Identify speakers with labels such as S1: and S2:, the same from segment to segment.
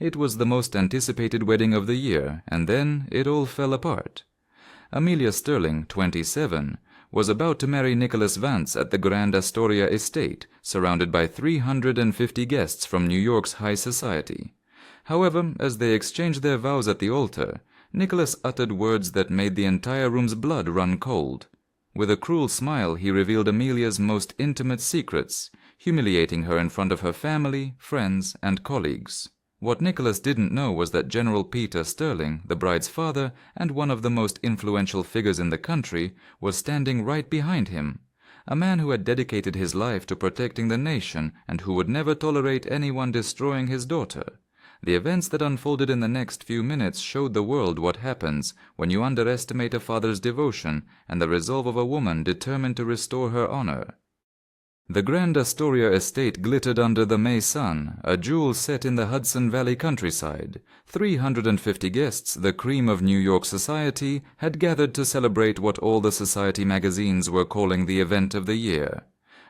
S1: It was the most anticipated wedding of the year, and then it all fell apart. Amelia Sterling, 27, was about to marry Nicholas Vance at the Grand Astoria estate, surrounded by 350 guests from New York's high society. However, as they exchanged their vows at the altar, Nicholas uttered words that made the entire room's blood run cold. With a cruel smile, he revealed Amelia's most intimate secrets, humiliating her in front of her family, friends, and colleagues. What Nicholas didn't know was that General Peter Sterling, the bride's father and one of the most influential figures in the country, was standing right behind him, a man who had dedicated his life to protecting the nation and who would never tolerate anyone destroying his daughter. The events that unfolded in the next few minutes showed the world what happens when you underestimate a father's devotion and the resolve of a woman determined to restore her honor. The Grand Astoria estate glittered under the May sun, a jewel set in the Hudson Valley countryside. 350 guests, the cream of New York society, had gathered to celebrate what all the society magazines were calling the event of the year.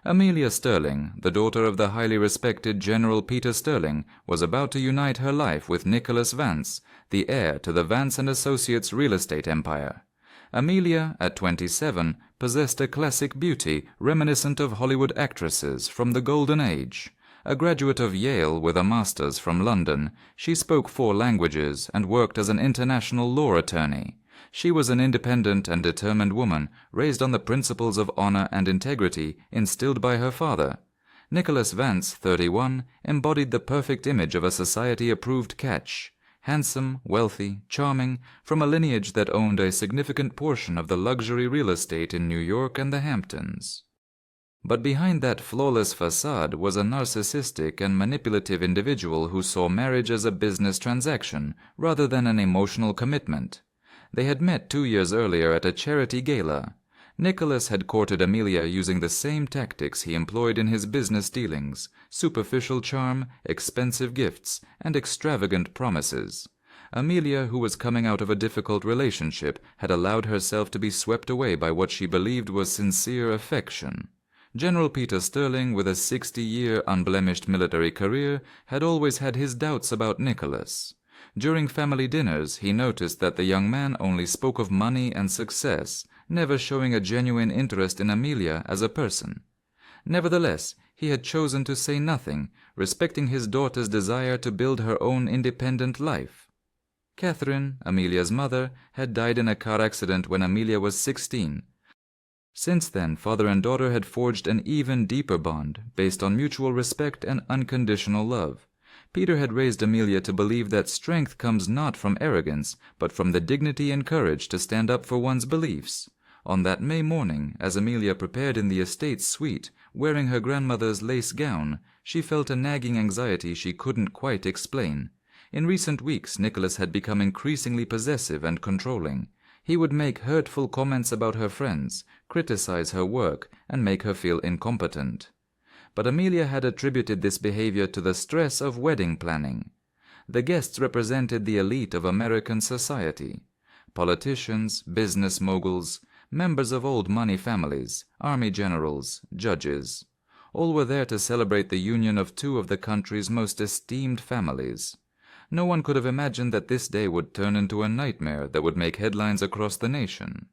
S1: Amelia Sterling, the daughter of the highly respected General Peter Sterling, was about to unite her life with Nicholas Vance, the heir to the Vance & Associates real estate empire. Amelia, at 27, possessed a classic beauty reminiscent of Hollywood actresses from the Golden Age. A graduate of Yale with a master's from London, she spoke 4 languages and worked as an international law attorney. She was an independent and determined woman, raised on the principles of honor and integrity instilled by her father. Nicholas Vance, 31, embodied the perfect image of a society-approved catch. Handsome, wealthy, charming, from a lineage that owned a significant portion of the luxury real estate in New York and the Hamptons. But behind that flawless facade was a narcissistic and manipulative individual who saw marriage as a business transaction rather than an emotional commitment. They had met 2 years earlier at a charity gala. Nicholas had courted Amelia using the same tactics he employed in his business dealings: superficial charm, expensive gifts, and extravagant promises. Amelia, who was coming out of a difficult relationship, had allowed herself to be swept away by what she believed was sincere affection. General Peter Sterling, with a 60-year unblemished military career, had always had his doubts about Nicholas. During family dinners, he noticed that the young man only spoke of money and success, never showing a genuine interest in Amelia as a person. Nevertheless, he had chosen to say nothing, respecting his daughter's desire to build her own independent life. Catherine, Amelia's mother, had died in a car accident when Amelia was 16. Since then, father and daughter had forged an even deeper bond, based on mutual respect and unconditional love. Peter had raised Amelia to believe that strength comes not from arrogance, but from the dignity and courage to stand up for one's beliefs. On that May morning, as Amelia prepared in the estate suite, wearing her grandmother's lace gown, she felt a nagging anxiety she couldn't quite explain. In recent weeks, Nicholas had become increasingly possessive and controlling. He would make hurtful comments about her friends, criticize her work, and make her feel incompetent. But Amelia had attributed this behavior to the stress of wedding planning. The guests represented the elite of American society: politicians, business moguls, members of old money families, army generals, judges. All were there to celebrate the union of 2 of the country's most esteemed families. No one could have imagined that this day would turn into a nightmare that would make headlines across the nation.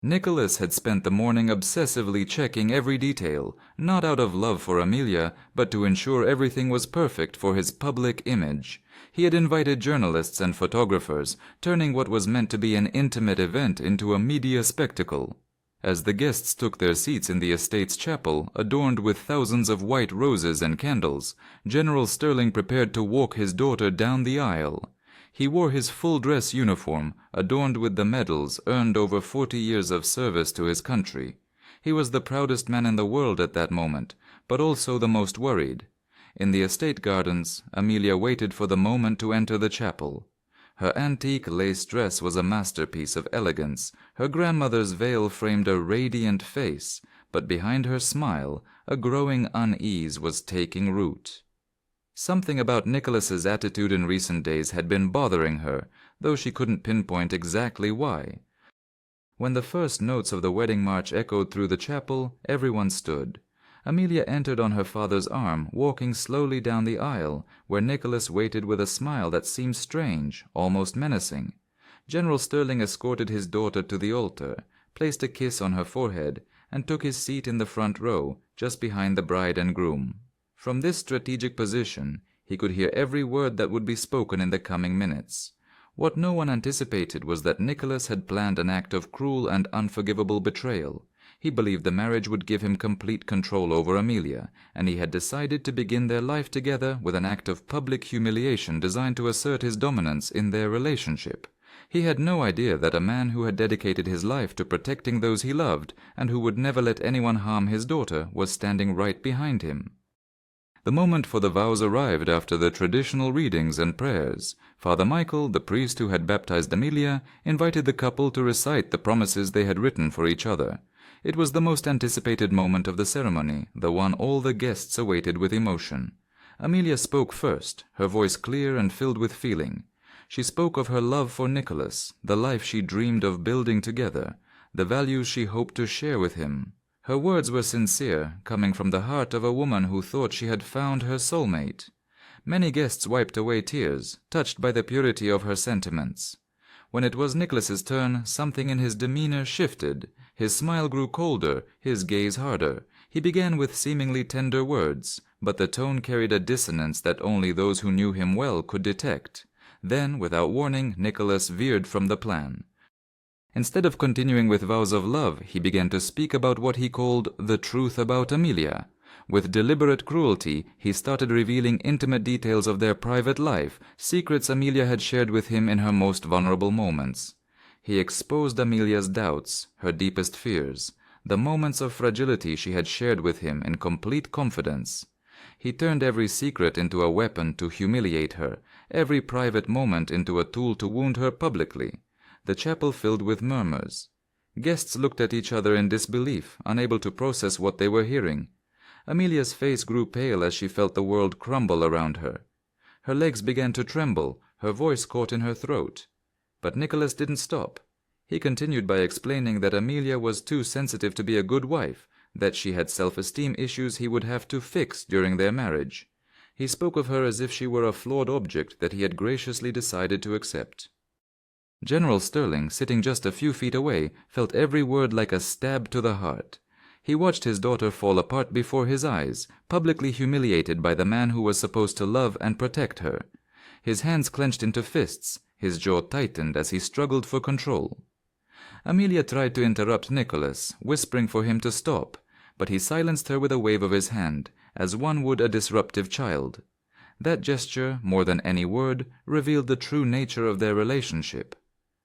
S1: Nicholas had spent the morning obsessively checking every detail, not out of love for Amelia, but to ensure everything was perfect for his public image. He had invited journalists and photographers, turning what was meant to be an intimate event into a media spectacle. As the guests took their seats in the estate's chapel, adorned with thousands of white roses and candles, General Sterling prepared to walk his daughter down the aisle. He wore his full-dress uniform, adorned with the medals earned over 40 years of service to his country. He was the proudest man in the world at that moment, but also the most worried. In the estate gardens, Amelia waited for the moment to enter the chapel. Her antique lace dress was a masterpiece of elegance. Her grandmother's veil framed a radiant face, but behind her smile, a growing unease was taking root. Something about Nicholas's attitude in recent days had been bothering her, though she couldn't pinpoint exactly why. When the first notes of the wedding march echoed through the chapel, everyone stood. Amelia entered on her father's arm, walking slowly down the aisle, where Nicholas waited with a smile that seemed strange, almost menacing. General Sterling escorted his daughter to the altar, placed a kiss on her forehead, and took his seat in the front row, just behind the bride and groom. From this strategic position, he could hear every word that would be spoken in the coming minutes. What no one anticipated was that Nicholas had planned an act of cruel and unforgivable betrayal. He believed the marriage would give him complete control over Amelia, and he had decided to begin their life together with an act of public humiliation designed to assert his dominance in their relationship. He had no idea that a man who had dedicated his life to protecting those he loved, and who would never let anyone harm his daughter, was standing right behind him. The moment for the vows arrived after the traditional readings and prayers. Father Michael, the priest who had baptized Amelia, invited the couple to recite the promises they had written for each other. It was the most anticipated moment of the ceremony, the one all the guests awaited with emotion. Amelia spoke first, her voice clear and filled with feeling. She spoke of her love for Nicholas, the life she dreamed of building together, the values she hoped to share with him. Her words were sincere, coming from the heart of a woman who thought she had found her soulmate. Many guests wiped away tears, touched by the purity of her sentiments. When it was Nicholas's turn, something in his demeanor shifted. His smile grew colder, his gaze harder. He began with seemingly tender words, but the tone carried a dissonance that only those who knew him well could detect. Then, without warning, Nicholas veered from the plan. Instead of continuing with vows of love, he began to speak about what he called the truth about Amelia. With deliberate cruelty, he started revealing intimate details of their private life, secrets Amelia had shared with him in her most vulnerable moments. He exposed Amelia's doubts, her deepest fears, the moments of fragility she had shared with him in complete confidence. He turned every secret into a weapon to humiliate her, every private moment into a tool to wound her publicly. The chapel filled with murmurs. Guests looked at each other in disbelief, unable to process what they were hearing. Amelia's face grew pale as she felt the world crumble around her. Her legs began to tremble, her voice caught in her throat. But Nicholas didn't stop. He continued by explaining that Amelia was too sensitive to be a good wife, that she had self-esteem issues he would have to fix during their marriage. He spoke of her as if she were a flawed object that he had graciously decided to accept. General Sterling, sitting just a few feet away, felt every word like a stab to the heart. He watched his daughter fall apart before his eyes, publicly humiliated by the man who was supposed to love and protect her. His hands clenched into fists, his jaw tightened as he struggled for control. Amelia tried to interrupt Nicholas, whispering for him to stop, but he silenced her with a wave of his hand, as one would a disruptive child. That gesture, more than any word, revealed the true nature of their relationship.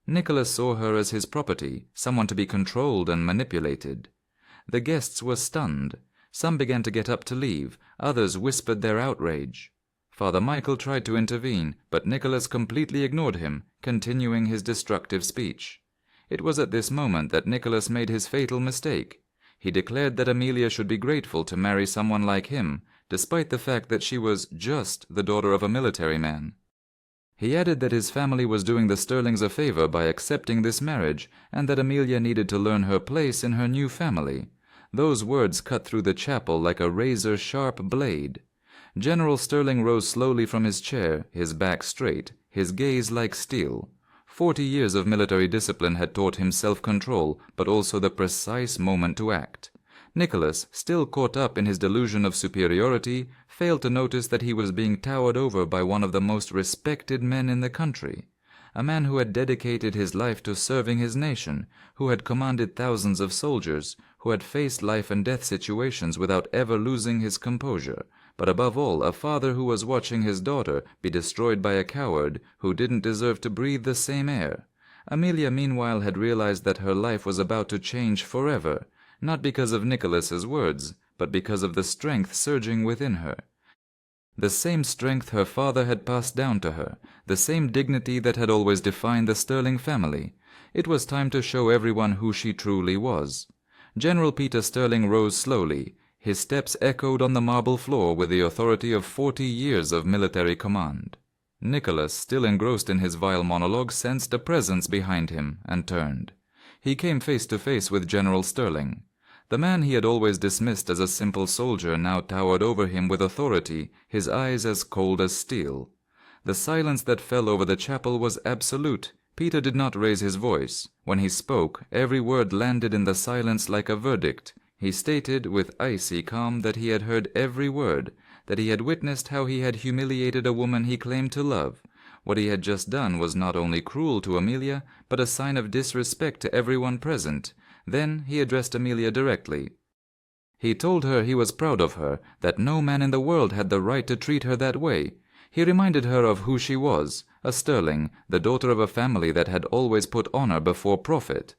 S1: Nicholas saw her as his property, someone to be controlled and manipulated. The guests were stunned. Some began to get up to leave, others whispered their outrage. Father Michael tried to intervene, but Nicholas completely ignored him, continuing his destructive speech. It was at this moment that Nicholas made his fatal mistake. He declared that Amelia should be grateful to marry someone like him, despite the fact that she was just the daughter of a military man. He added that his family was doing the Sterlings a favor by accepting this marriage, and that Amelia needed to learn her place in her new family. Those words cut through the chapel like a razor-sharp blade. General Sterling rose slowly from his chair, his back straight, his gaze like steel. 40 years of military discipline had taught him self-control, but also the precise moment to act. Nicholas, still caught up in his delusion of superiority, failed to notice that he was being towered over by one of the most respected men in the country. A man who had dedicated his life to serving his nation, who had commanded thousands of soldiers, who had faced life and death situations without ever losing his composure, but above all a father who was watching his daughter be destroyed by a coward who didn't deserve to breathe the same air. Amelia meanwhile had realized that her life was about to change forever, not because of Nicholas's words, but because of the strength surging within her. The same strength her father had passed down to her, the same dignity that had always defined the Sterling family. It was time to show everyone who she truly was. General Peter Sterling rose slowly. His steps echoed on the marble floor with the authority of 40 years of military command. Nicholas, still engrossed in his vile monologue, sensed a presence behind him and turned. He came face to face with General Sterling. The man he had always dismissed as a simple soldier now towered over him with authority, his eyes as cold as steel. The silence that fell over the chapel was absolute. Peter did not raise his voice. When he spoke, every word landed in the silence like a verdict. He stated with icy calm that he had heard every word, that he had witnessed how he had humiliated a woman he claimed to love. What he had just done was not only cruel to Amelia, but a sign of disrespect to everyone present. Then he addressed Amelia directly. He told her he was proud of her, that no man in the world had the right to treat her that way. He reminded her of who she was, a sterling, the daughter of a family that had always put honor before profit.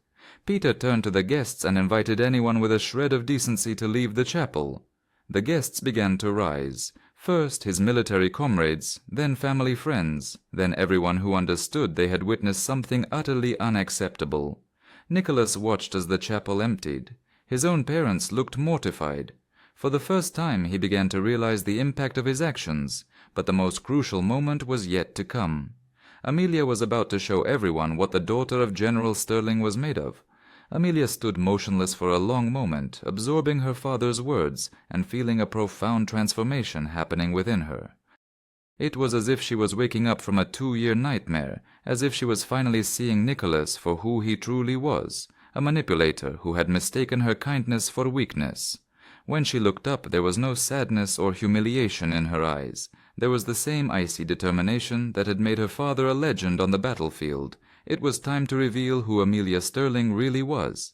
S1: Peter turned to the guests and invited anyone with a shred of decency to leave the chapel. The guests began to rise. First his military comrades, then family friends, then everyone who understood they had witnessed something utterly unacceptable. Nicholas watched as the chapel emptied. His own parents looked mortified. For the first time he began to realize the impact of his actions, but the most crucial moment was yet to come. Amelia was about to show everyone what the daughter of General Sterling was made of. Amelia stood motionless for a long moment, absorbing her father's words and feeling a profound transformation happening within her. It was as if she was waking up from a 2-year nightmare, as if she was finally seeing Nicholas for who he truly was, a manipulator who had mistaken her kindness for weakness. When she looked up, there was no sadness or humiliation in her eyes. There was the same icy determination that had made her father a legend on the battlefield. It was time to reveal who Amelia Sterling really was.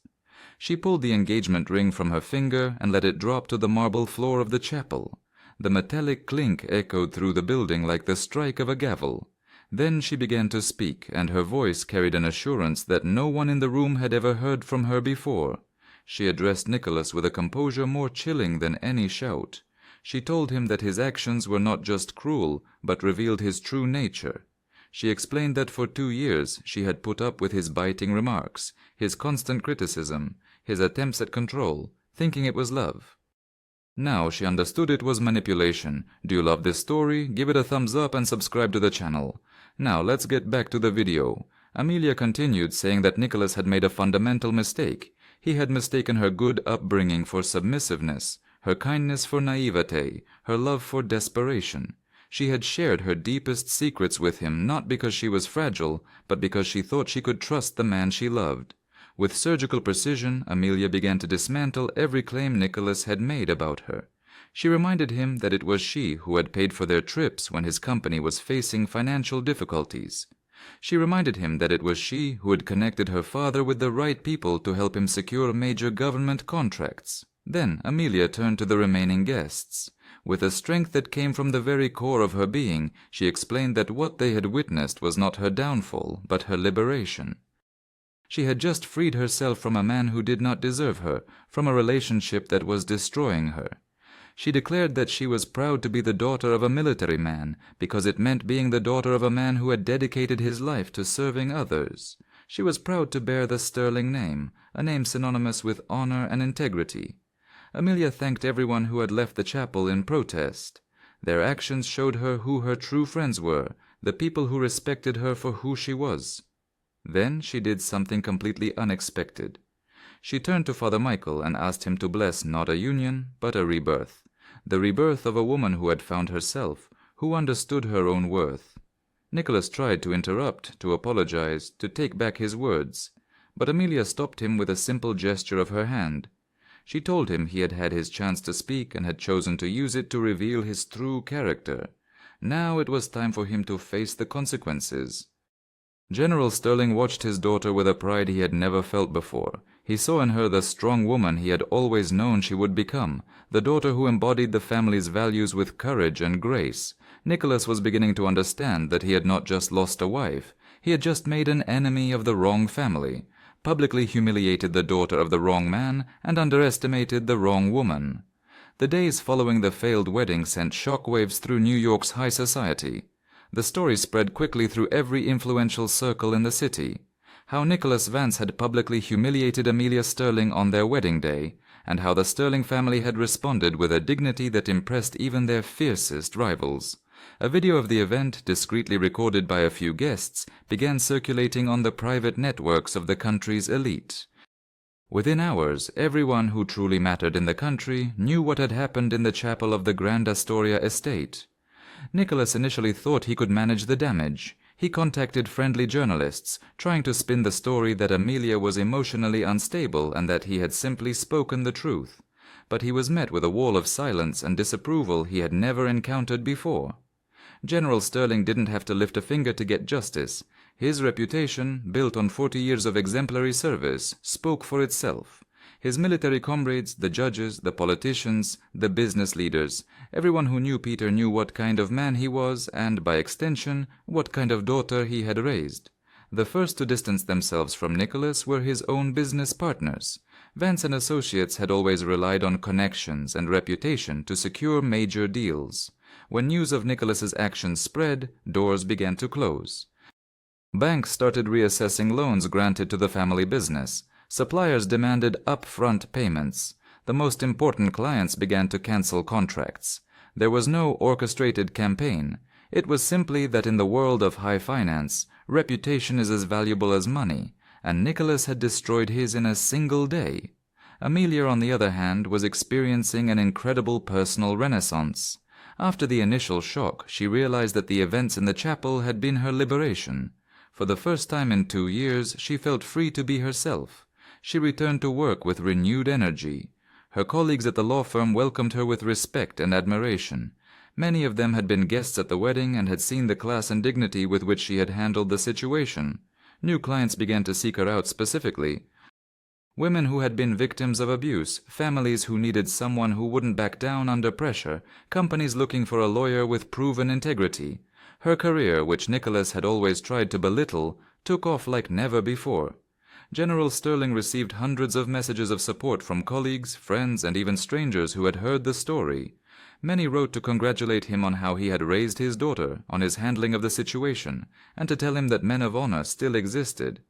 S1: She pulled the engagement ring from her finger and let it drop to the marble floor of the chapel. The metallic clink echoed through the building like the strike of a gavel. Then she began to speak, and her voice carried an assurance that no one in the room had ever heard from her before. She addressed Nicholas with a composure more chilling than any shout. She told him that his actions were not just cruel, but revealed his true nature. She explained that for 2 years she had put up with his biting remarks, his constant criticism, his attempts at control, thinking it was love. Now she understood it was manipulation. Do you love this story? Give it a thumbs up and subscribe to the channel. Now let's get back to the video. Amelia continued, saying that Nicholas had made a fundamental mistake. He had mistaken her good upbringing for submissiveness, her kindness for naivete, her love for desperation. She had shared her deepest secrets with him not because she was fragile, but because she thought she could trust the man she loved. With surgical precision, Amelia began to dismantle every claim Nicholas had made about her. She reminded him that it was she who had paid for their trips when his company was facing financial difficulties. She reminded him that it was she who had connected her father with the right people to help him secure major government contracts. Then Amelia turned to the remaining guests. With a strength that came from the very core of her being, she explained that what they had witnessed was not her downfall, but her liberation. She had just freed herself from a man who did not deserve her, from a relationship that was destroying her. She declared that she was proud to be the daughter of a military man, because it meant being the daughter of a man who had dedicated his life to serving others. She was proud to bear the Sterling name, a name synonymous with honor and integrity. Amelia thanked everyone who had left the chapel in protest. Their actions showed her who her true friends were, the people who respected her for who she was. Then she did something completely unexpected. She turned to Father Michael and asked him to bless not a union, but a rebirth. The rebirth of a woman who had found herself, who understood her own worth. Nicholas tried to interrupt, to apologize, to take back his words, but Amelia stopped him with a simple gesture of her hand. She told him he had had his chance to speak and had chosen to use it to reveal his true character. Now it was time for him to face the consequences. General Sterling watched his daughter with a pride he had never felt before. He saw in her the strong woman he had always known she would become, the daughter who embodied the family's values with courage and grace. Nicholas was beginning to understand that he had not just lost a wife, he had just made an enemy of the wrong family, publicly humiliated the daughter of the wrong man, and underestimated the wrong woman. The days following the failed wedding sent shockwaves through New York's high society. The story spread quickly through every influential circle in the city. How Nicholas Vance had publicly humiliated Amelia Sterling on their wedding day, and how the Sterling family had responded with a dignity that impressed even their fiercest rivals. A video of the event, discreetly recorded by a few guests, began circulating on the private networks of the country's elite. Within hours, everyone who truly mattered in the country knew what had happened in the chapel of the Grand Astoria estate. Nicholas initially thought he could manage the damage. He contacted friendly journalists, trying to spin the story that Amelia was emotionally unstable and that he had simply spoken the truth. But he was met with a wall of silence and disapproval he had never encountered before. General Sterling didn't have to lift a finger to get justice. His reputation, built on 40 years of exemplary service, spoke for itself. His military comrades, the judges, the politicians, the business leaders, everyone who knew Peter knew what kind of man he was and, by extension, what kind of daughter he had raised. The first to distance themselves from Nicholas were his own business partners. Vance and Associates had always relied on connections and reputation to secure major deals. When news of Nicholas's actions spread, doors began to close. Banks started reassessing loans granted to the family business. Suppliers demanded upfront payments. The most important clients began to cancel contracts. There was no orchestrated campaign. It was simply that in the world of high finance, reputation is as valuable as money, and Nicholas had destroyed his in a single day. Amelia, on the other hand, was experiencing an incredible personal renaissance. After the initial shock, she realized that the events in the chapel had been her liberation. For the first time in 2 years, she felt free to be herself. She returned to work with renewed energy. Her colleagues at the law firm welcomed her with respect and admiration. Many of them had been guests at the wedding and had seen the class and dignity with which she had handled the situation. New clients began to seek her out specifically. Women who had been victims of abuse, families who needed someone who wouldn't back down under pressure, companies looking for a lawyer with proven integrity. Her career, which Nicholas had always tried to belittle, took off like never before. General Sterling received hundreds of messages of support from colleagues, friends, and even strangers who had heard the story. Many wrote to congratulate him on how he had raised his daughter, on his handling of the situation, and to tell him that men of honor still existed.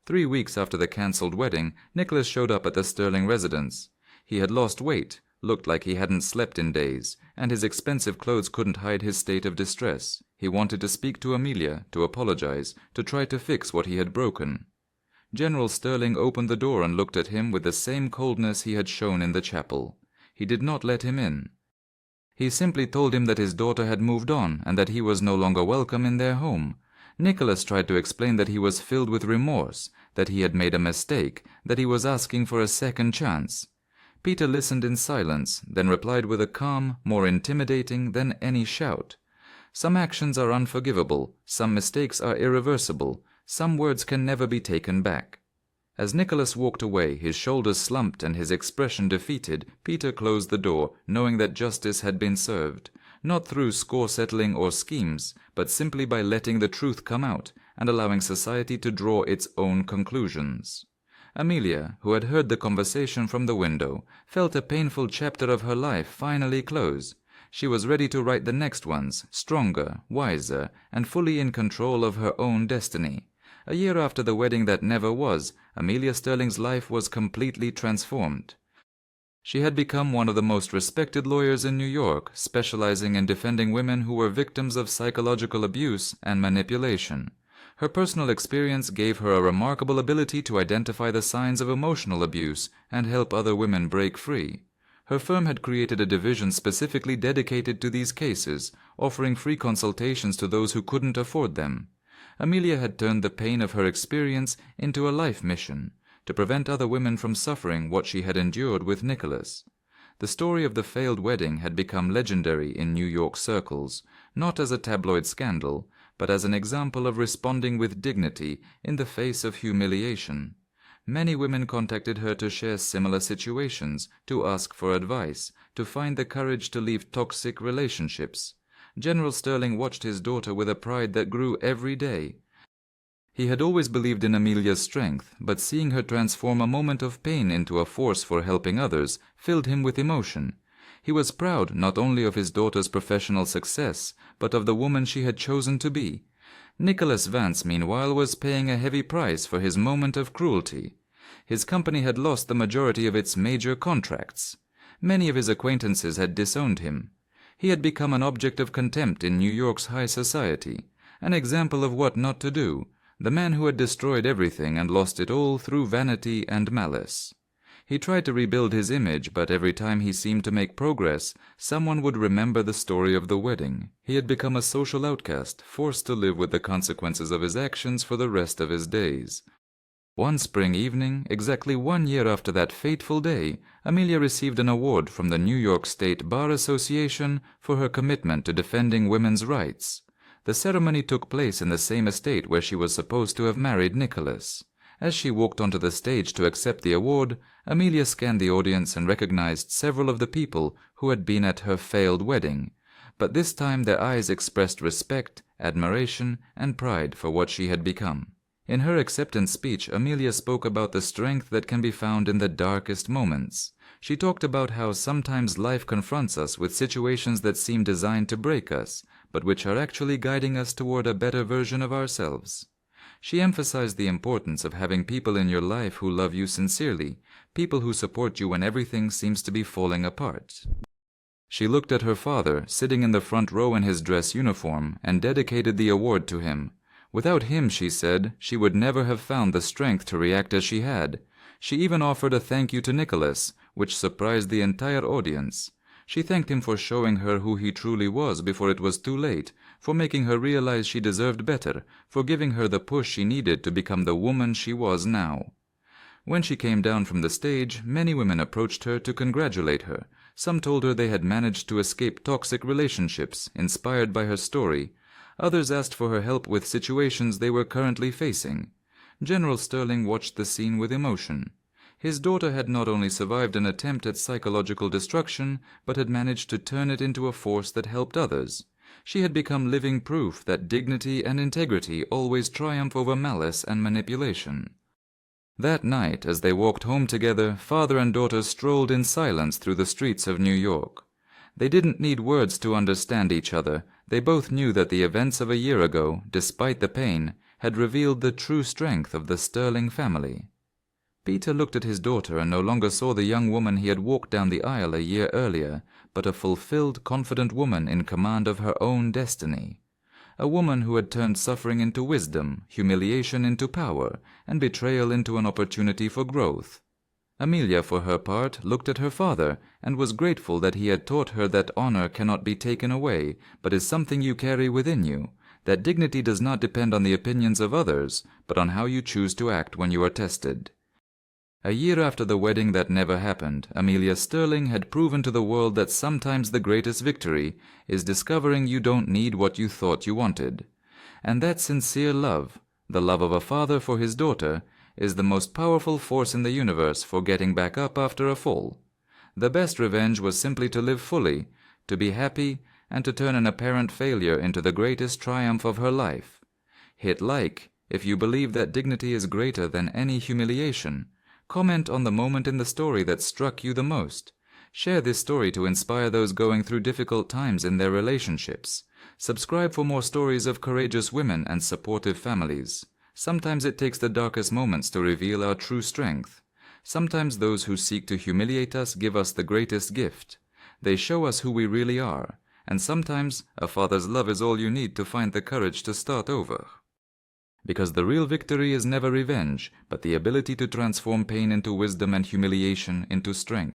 S1: 3 weeks after the cancelled wedding, Nicholas showed up at the Sterling residence. He had lost weight, looked like he hadn't slept in days, and his expensive clothes couldn't hide his state of distress. He wanted to speak to Amelia, to apologize, to try to fix what he had broken. General Sterling opened the door and looked at him with the same coldness he had shown in the chapel. He did not let him in. He simply told him that his daughter had moved on and that he was no longer welcome in their home. Nicholas tried to explain that he was filled with remorse, that he had made a mistake, that he was asking for a second chance. Peter listened in silence, then replied with a calm more intimidating than any shout. Some actions are unforgivable, some mistakes are irreversible, some words can never be taken back. As Nicholas walked away, his shoulders slumped and his expression defeated, Peter closed the door, knowing that justice had been served, not through score-settling or schemes, but simply by letting the truth come out and allowing society to draw its own conclusions. Amelia, who had heard the conversation from the window, felt a painful chapter of her life finally close. She was ready to write the next ones, stronger, wiser, and fully in control of her own destiny. A year after the wedding that never was, Amelia Sterling's life was completely transformed. She had become one of the most respected lawyers in New York, specializing in defending women who were victims of psychological abuse and manipulation. Her personal experience gave her a remarkable ability to identify the signs of emotional abuse and help other women break free. Her firm had created a division specifically dedicated to these cases, offering free consultations to those who couldn't afford them. Amelia had turned the pain of her experience into a life mission, to prevent other women from suffering what she had endured with Nicholas. The story of the failed wedding had become legendary in New York circles, not as a tabloid scandal, but as an example of responding with dignity in the face of humiliation. Many women contacted her to share similar situations, to ask for advice, to find the courage to leave toxic relationships. General Sterling watched his daughter with a pride that grew every day. He had always believed in Amelia's strength, but seeing her transform a moment of pain into a force for helping others filled him with emotion. He was proud not only of his daughter's professional success, but of the woman she had chosen to be. Nicholas Vance, meanwhile, was paying a heavy price for his moment of cruelty. His company had lost the majority of its major contracts. Many of his acquaintances had disowned him. He had become an object of contempt in New York's high society, an example of what not to do, the man who had destroyed everything and lost it all through vanity and malice. He tried to rebuild his image, but every time he seemed to make progress, someone would remember the story of the wedding. He had become a social outcast, forced to live with the consequences of his actions for the rest of his days. One spring evening, exactly 1 year after that fateful day, Amelia received an award from the New York State Bar Association for her commitment to defending women's rights. The ceremony took place in the same estate where she was supposed to have married Nicholas. As she walked onto the stage to accept the award, Amelia scanned the audience and recognized several of the people who had been at her failed wedding, but this time their eyes expressed respect, admiration, and pride for what she had become. In her acceptance speech, Amelia spoke about the strength that can be found in the darkest moments. She talked about how sometimes life confronts us with situations that seem designed to break us, but which are actually guiding us toward a better version of ourselves. She emphasized the importance of having people in your life who love you sincerely, people who support you when everything seems to be falling apart. She looked at her father, sitting in the front row in his dress uniform, and dedicated the award to him. Without him, she said, she would never have found the strength to react as she had. She even offered a thank you to Nicholas, which surprised the entire audience. She thanked him for showing her who he truly was before it was too late, for making her realize she deserved better, for giving her the push she needed to become the woman she was now. When she came down from the stage, many women approached her to congratulate her. Some told her they had managed to escape toxic relationships, inspired by her story. Others asked for her help with situations they were currently facing. General Sterling watched the scene with emotion. His daughter had not only survived an attempt at psychological destruction, but had managed to turn it into a force that helped others. She had become living proof that dignity and integrity always triumph over malice and manipulation. That night, as they walked home together, father and daughter strolled in silence through the streets of New York. They didn't need words to understand each other. They both knew that the events of a year ago, despite the pain, had revealed the true strength of the Sterling family. Peter looked at his daughter and no longer saw the young woman he had walked down the aisle a year earlier, but a fulfilled, confident woman in command of her own destiny. A woman who had turned suffering into wisdom, humiliation into power, and betrayal into an opportunity for growth. Amelia, for her part, looked at her father, and was grateful that he had taught her that honor cannot be taken away, but is something you carry within you, that dignity does not depend on the opinions of others, but on how you choose to act when you are tested. A year after the wedding that never happened, Amelia Sterling had proven to the world that sometimes the greatest victory is discovering you don't need what you thought you wanted. And that sincere love, the love of a father for his daughter, is the most powerful force in the universe for getting back up after a fall. The best revenge was simply to live fully, to be happy, and to turn an apparent failure into the greatest triumph of her life. Hit like if you believe that dignity is greater than any humiliation. Comment on the moment in the story that struck you the most. Share this story to inspire those going through difficult times in their relationships. Subscribe for more stories of courageous women and supportive families. Sometimes it takes the darkest moments to reveal our true strength. Sometimes those who seek to humiliate us give us the greatest gift. They show us who we really are. And sometimes a father's love is all you need to find the courage to start over. Because the real victory is never revenge, but the ability to transform pain into wisdom and humiliation into strength.